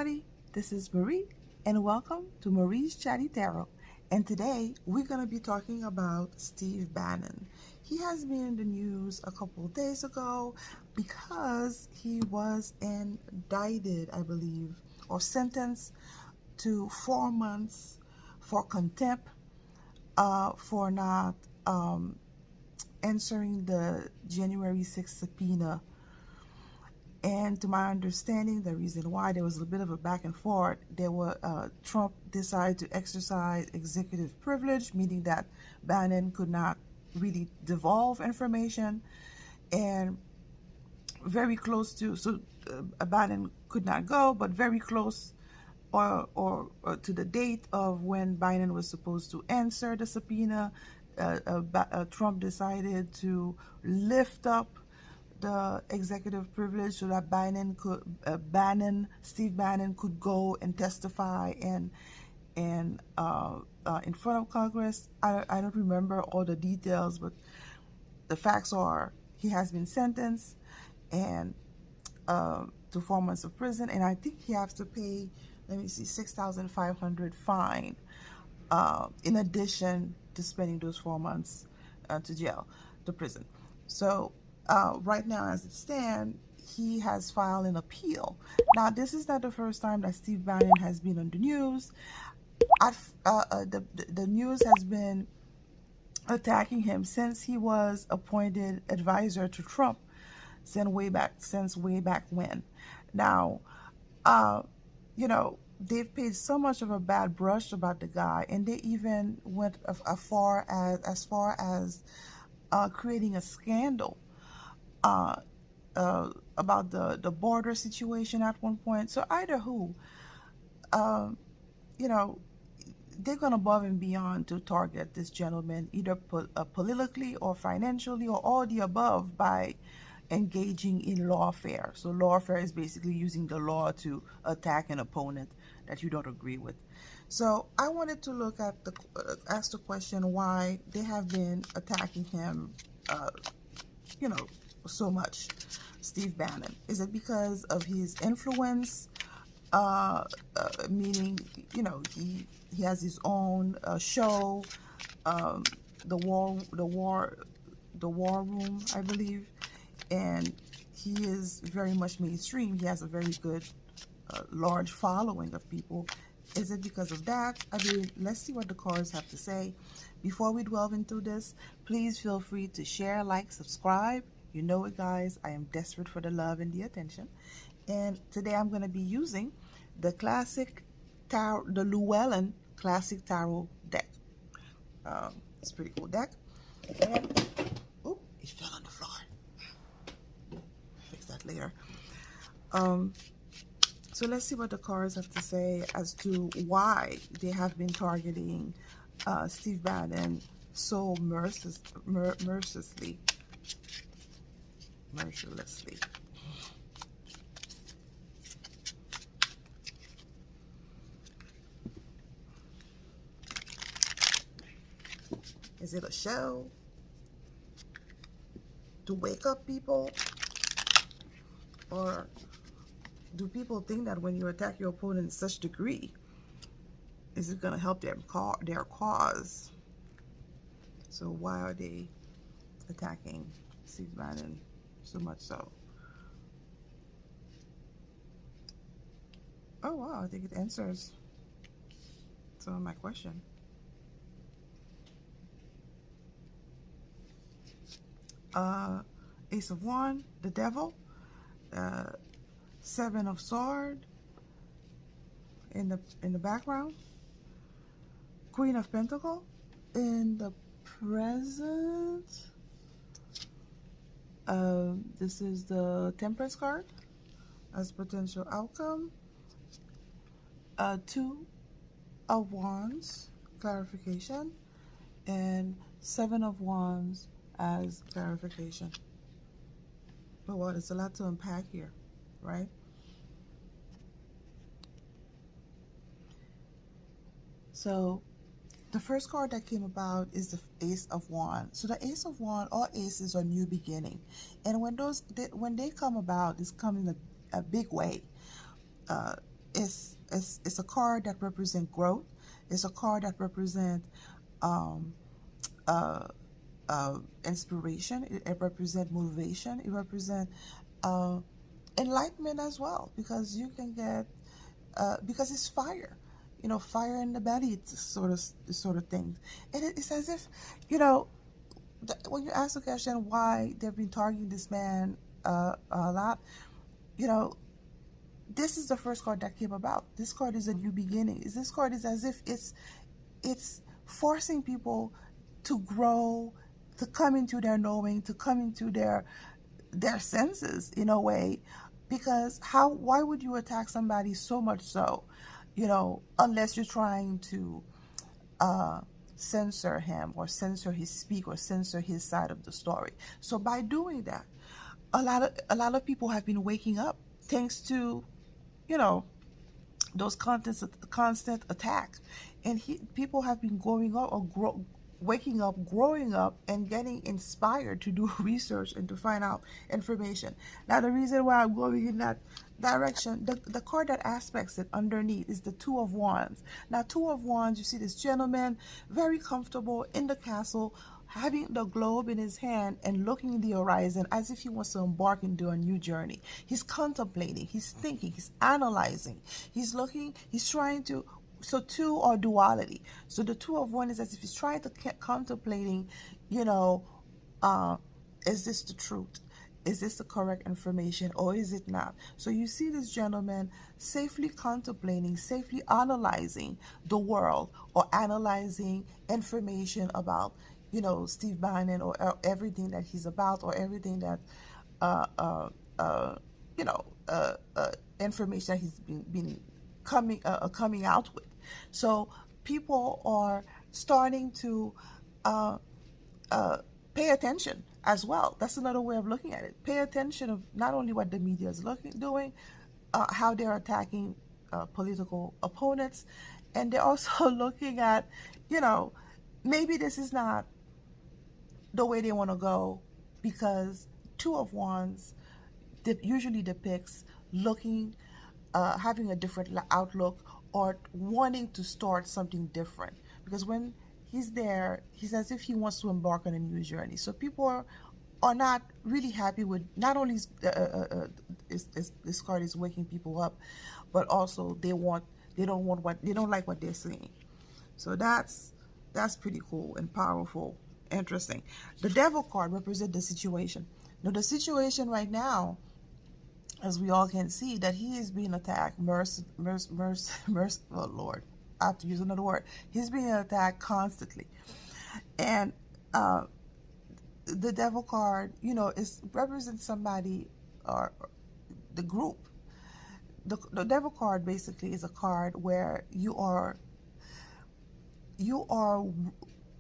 everybody, this is Marie and welcome to Marie's Chatty Tarot. And today we're going to be talking about Steve Bannon. He has been in the news a couple of days ago because he was indicted, I believe, or sentenced to 4 months for contempt for not answering the January 6th subpoena. And to my understanding, the reason why there was a bit of a back and forth, Trump decided to exercise executive privilege, meaning that Bannon could not really divulge information, and very close to, Bannon could not go, but very close or to the date of when Bannon was supposed to answer the subpoena, Trump decided to lift up the executive privilege so that Steve Bannon could go and testify in front of Congress. I don't remember all the details, but the facts are he has been sentenced and to 4 months of prison, and I think he has to pay, let me see, $6,500 fine in addition to spending those 4 months to prison. So right now, as it stands, he has filed an appeal. Now, this is not the first time that Steve Bannon has been on the news. The news has been attacking him since he was appointed advisor to Trump, since way back when. Now, they've paid so much of a bad brush about the guy, and they even went as far as creating a scandal about the border situation at one point. So either who, they're gone above and beyond to target this gentleman, either politically or financially or all the above, by engaging in lawfare. So lawfare is basically using the law to attack an opponent that you don't agree with. So I wanted to ask the question why they have been attacking him, so much, Steve Bannon. Is it because of his influence? Meaning, he has his own show, the war room, I believe, and he is very much mainstream. He has a very good, large following of people. Is it because of that? I mean, let's see what the cards have to say. Before we delve into this, please feel free to share, like, subscribe. You know it, guys. I am desperate for the love and the attention. And today I'm going to be using the classic tarot, the Llewellyn Classic Tarot deck. It's a pretty cool deck. And, oh, it fell on the floor. Fix that later. So let's see what the cards have to say as to why they have been targeting Steve Bannon so mercilessly. Is it a show to wake up people? Or do people think that when you attack your opponent in such degree, is it going to help their cause? So why are they attacking Steve Bannon so much so? Oh wow, I think it answers some of my question. Ace of Wands, the Devil, Seven of Swords in the background, Queen of Pentacles in the present. This is the Temperance card as potential outcome. Two of Wands, clarification, and Seven of Wands as clarification. But what, it's a lot to unpack here, right? So the first card that came about is the Ace of Wands. So the Ace of Wands, all aces are new beginning, and when they come about, it's come in a big way. it's a card that represents growth. It's a card that represents um, uh, inspiration. It represents motivation. It represents uh, enlightenment as well, because you can get because it's fire, fire in the belly, it's sort of things. And it's as if, you know, when you ask the question why they've been targeting this man a lot, you know, this is the first card that came about. This card is a new beginning. This card is as if it's forcing people to grow, to come into their knowing, to come into their senses in a way, because why would you attack somebody so much so, unless you're trying to uh, censor him or censor his speak or censor his side of the story. So by doing that, a lot of people have been waking up thanks to, you know, those constant attack, and people have been growing up waking up, growing up, and getting inspired to do research and to find out information. Now, the reason why I'm going in that direction, the card that aspects it underneath is the Two of Wands. Now, Two of Wands, you see this gentleman very comfortable in the castle, having the globe in his hand and looking in the horizon as if he wants to embark into a new journey. He's contemplating, he's thinking, he's analyzing, he's looking, he's trying to. So two are duality. So the Two of Wands is as if he's trying to contemplating, you know, is this the truth? Is this the correct information, or is it not? So you see this gentleman safely contemplating, safely analyzing the world, or analyzing information about, Steve Bannon, or everything that he's about, or everything that, uh, uh, uh, you know, information that he's been coming out with. So people are starting to uh, pay attention as well. That's another way of looking at it. Pay attention of not only what the media is doing, how they're attacking political opponents, and they're also looking at, maybe this is not the way they want to go, because Two of Wands usually depicts looking, having a different outlook, or wanting to start something different. Because when he's there, he's as if he wants to embark on a new journey. So people are not really happy with, not only this card is waking people up, but also they don't like what they're seeing. So that's pretty cool and powerful, interesting. The Devil card represents the situation. Now the situation right now, as we all can see, that he is being attacked. Oh Lord, I have to use another word. He's being attacked constantly, and the Devil card, represents somebody or the group. The Devil card basically is a card where you are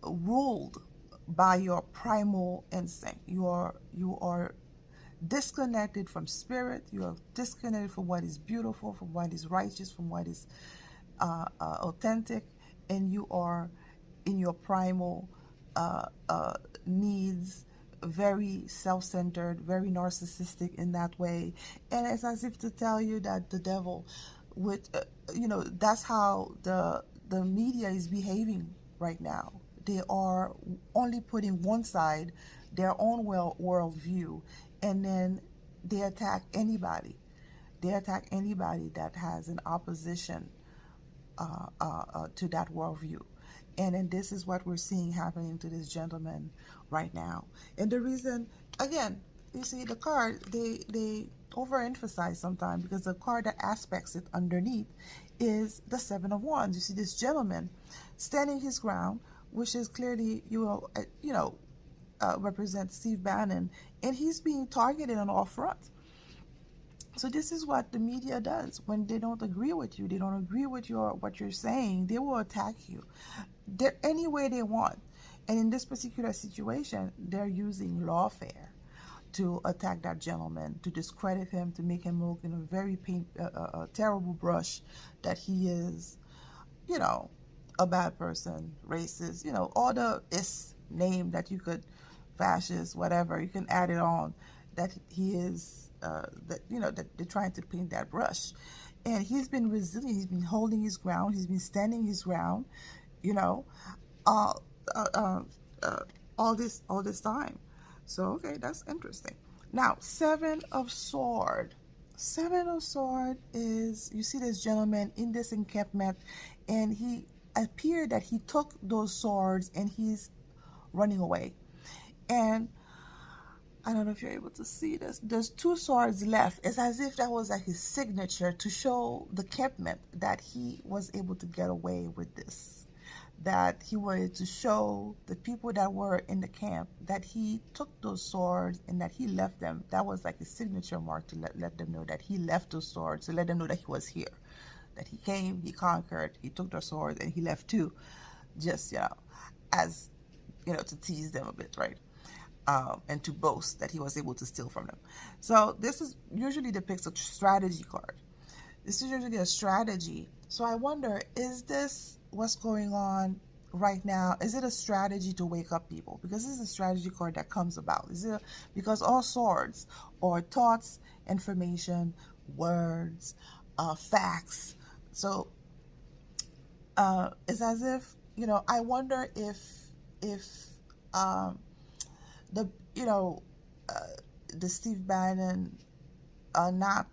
ruled by your primal instinct. You are disconnected from spirit. You are disconnected from what is beautiful, from what is righteous, from what is authentic, and you are in your primal needs, very self-centered, very narcissistic in that way. And it's as if to tell you that the devil would, that's how the media is behaving right now. They are only putting one side, their own worldview, and then they attack anybody. They attack anybody that has an opposition to that worldview. And then this is what we're seeing happening to this gentleman right now. And the reason, again, you see the card, they overemphasize sometimes, because the card that aspects it underneath is the Seven of Wands. You see this gentleman standing his ground, which is clearly, represents Steve Bannon, and he's being targeted on all fronts. So this is what the media does. When they don't agree with you, they don't agree with what you're saying, they will attack you any way they want. And in this particular situation, they're using lawfare to attack that gentleman, to discredit him, to make him look in a very terrible brush, that he is, a bad person, racist, all the name that you could, fascist, whatever, you can add it on, that he is, that they're trying to paint that brush. and he's been resilient. He's been holding his ground. He's been standing his ground, you know, uh, uh, uh, uh, all this time. So okay, that's interesting. Now, Seven of Sword. Seven of Sword is, you see this gentleman in this encampment, and he appeared that he took those swords and he's running away. And I don't know if you're able to see this. There's two swords left. It's as if that was like his signature to show the campment that he was able to get away with this. That he wanted to show the people that were in the camp that he took those swords and that he left them. That was like his signature mark to let them know that he left those swords, to let them know that he was here. That he came, he conquered, he took their swords, and he left too. Just, as, to tease them a bit, right? And to boast that he was able to steal from them. So this is usually depicts a strategy card. This is usually a strategy. So I wonder, is this what's going on right now? Is it a strategy to wake up people? Because this is a strategy card that comes about. Is it because all swords are thoughts, information, words, facts. So it's as if, I wonder if the the Steve Bannon not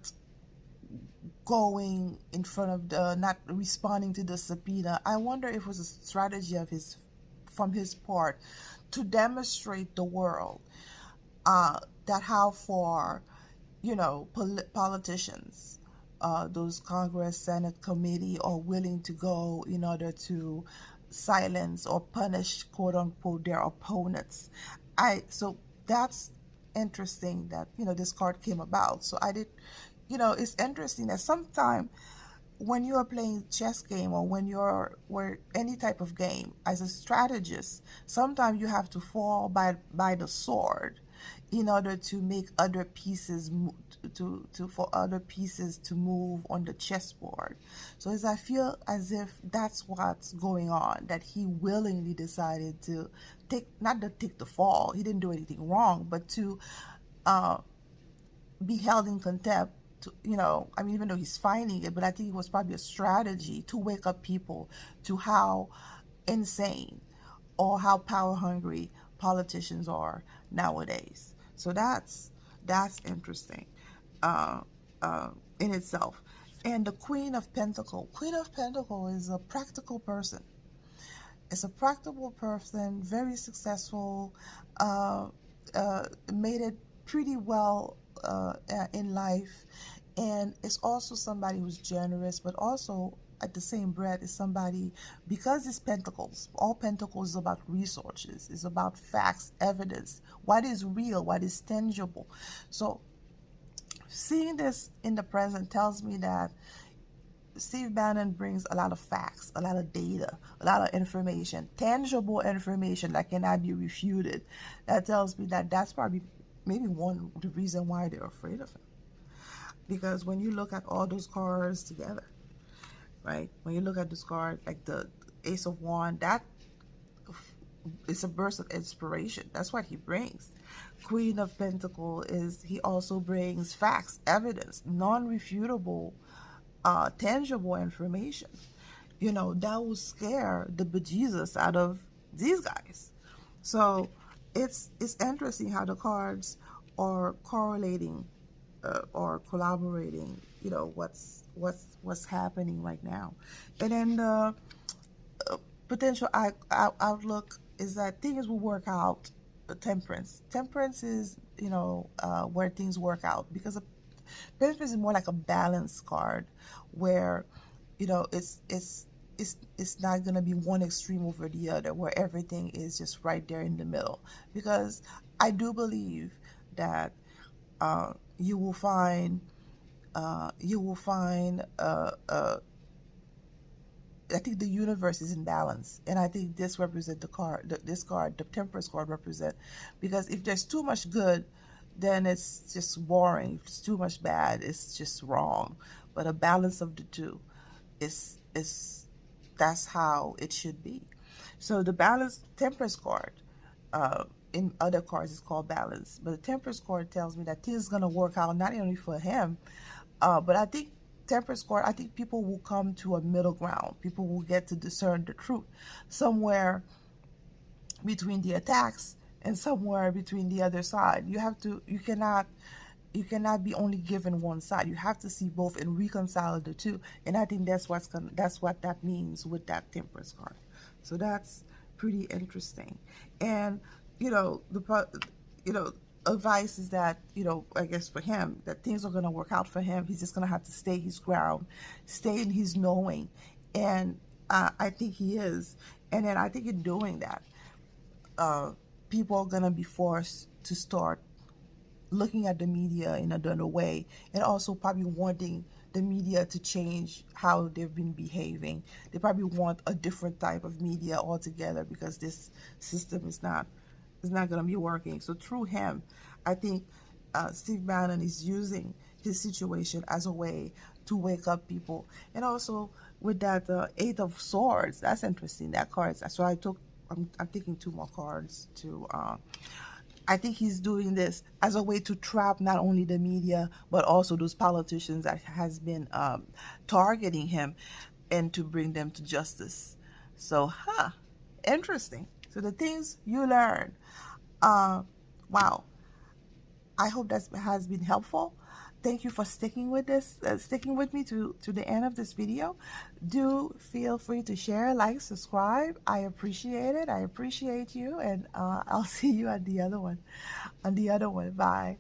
going in front of not responding to the subpoena. I wonder if it was a strategy of from his part to demonstrate the world that how far politicians, those Congress, Senate committee are willing to go in order to silence or punish, quote unquote, their opponents. So that's interesting that this card came about. So I did, it's interesting that sometimes when you are playing chess game or when you're any type of game as a strategist, sometimes you have to fall by the sword in order to make other pieces for other pieces to move on the chessboard. So I feel as if that's what's going on, that he willingly decided to not to take the fall. He didn't do anything wrong, but to be held in contempt. Even though he's finding it, but I think it was probably a strategy to wake up people to how insane or how power hungry politicians are nowadays. So that's interesting in itself. And the Queen of Pentacles. Queen of Pentacles is a practical person. It's a practical person, very successful, made it pretty well in life, and it's also somebody who's generous, but also at the same breath is somebody, because it's pentacles, all pentacles is about resources, it's about facts, evidence, what is real, what is tangible. So seeing this in the present tells me that Steve Bannon brings a lot of facts, a lot of data, a lot of information, tangible information that cannot be refuted. That tells me that that's probably maybe one of the reason why they're afraid of him. Because when you look at all those cards together, right? When you look at this card, like the Ace of Wands, that is a burst of inspiration. That's what he brings. Queen of Pentacles he also brings facts, evidence, non-refutable, tangible information. That will scare the bejesus out of these guys. So it's interesting how the cards are correlating or collaborating. What's happening right now. And then the potential outlook is that things will work out. Temperance is where things work out, because Temperance is more like a balance card, where it's not going to be one extreme over the other, where everything is just right there in the middle. Because I do believe that you will find I think the universe is in balance, and I think this represents the Temperance card represent, because if there's too much good, then it's just boring. If it's too much bad, it's just wrong. But a balance of the two is that's how it should be. So the Temperance card, in other cards is called balance, but the Temperance card tells me that things is gonna work out not only for him, but I think Temperance card, I think people will come to a middle ground. People will get to discern the truth somewhere between the attacks and somewhere between the other side. You cannot be only given one side. You have to see both and reconcile the two. And I think that's what that means with that Temperance card. So that's pretty interesting. And advice is that, I guess for him, that things are going to work out for him. He's just going to have to stay his ground, stay in his knowing. And I think he is. And then I think in doing that, people are going to be forced to start looking at the media in another way, and also probably wanting the media to change how they've been behaving. They probably want a different type of media altogether, because this system is not going to be working. So through him, I think Steve Bannon is using his situation as a way to wake up people. And also with that Eight of Swords, that's interesting, that card. So I'm taking 2 more cards to I think he's doing this as a way to trap not only the media, but also those politicians that has been targeting him, and to bring them to justice. So, interesting. So the things you learn. Wow. I hope that has been helpful. Thank you for sticking with me to the end of this video. Do feel free to share, like, subscribe. I appreciate it. I appreciate you, and I'll see you at the other one. Bye.